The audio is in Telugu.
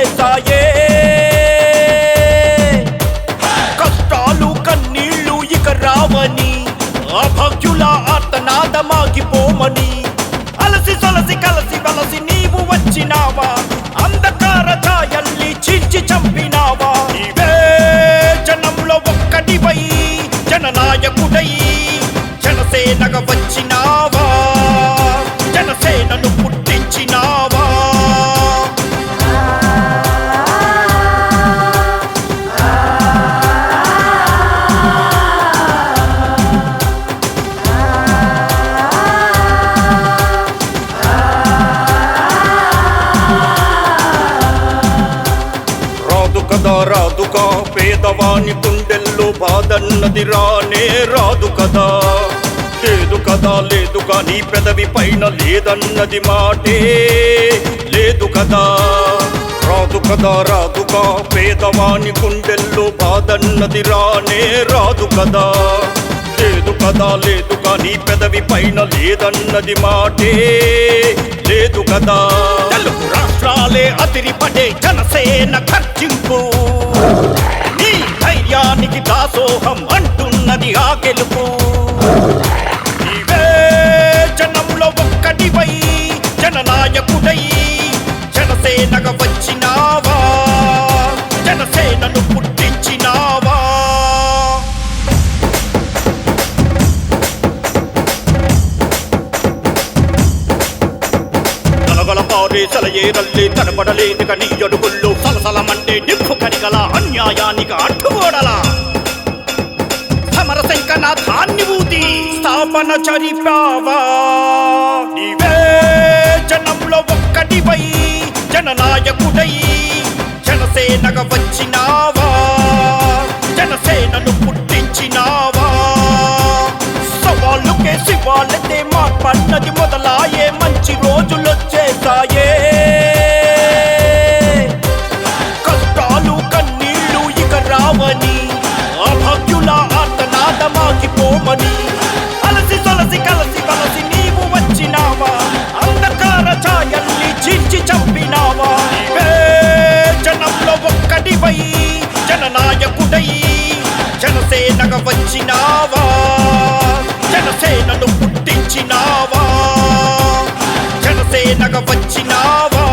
వచ్చేసాయే కష్టాలు కన్నీళ్ళు ఇక రావని అభాగ్యుల ఆర్తనాదమాగిపోమని అలసి సొలసి కలసి వలసి నీవు వచ్చినావా అంధకార ఛాయల్ని చీల్చి చంపినావా నీవే జనంలో ఒక్కటివై జననాయకుడై జనసేనగా వచ్చినావా జనసేనను పుట్టించినావా రాదుగా పేదవాని గుండెల్లో బాధన్నది రానే రాదు కదా లేదు నీ పెదవి పైన లేదన్నది మాటే లేదు కదా రాదుగా పేదవాని గుండెల్లో బాధన్నది రానే రాదు కదా లేదు నీ పెదవి పైన లేదన్నది మాటే లేదు కదా తెలుగు రాష్ట్రాలే అదిరిపడే జనసేన ఖర్చింపు నీ ధైర్యానికి దాసోహం అంటున్నది ఆ గెలుపు నీవే జనంలో ఒక్కటివై జననాయకుడై జనసేనగా వచ్చినావా జనసేనను పుట్టించినావా సలయేరల్లి తడబడలేదుక నీ అడుగుల్లో సలసలమంటే నిప్పు కరిగల అన్యాయానికి అడ్డుగోడలా సమరశంకనాథాన్ని ఊది స్థాపన చరిపావా నీవే జనంలో ఒక్కటివై జననాయకుడై జనసేనగా వచ్చినావా జనసేనను పుట్టించినావా సవాళ్ళుకే శివాళ్ళతే మార్పన్నది మొదలాయే మంచి రోజులొచ్చేసాయే కష్టాలు కన్నీళ్ళు ఇక రావని అభాగ్యుల ఆర్తనాదమాగిపోమని అలసి సొలసి కలసి వలసి నీవు వచ్చినావా అంధకార ఛాయల్ని చీల్చి చంపినావా నీవే జనంలో ఒక్కటివై జననాయకుడై జనసేనగా వచ్చినావా జనసేనను పుట్టించినావా జనసేనగా వచ్చినావా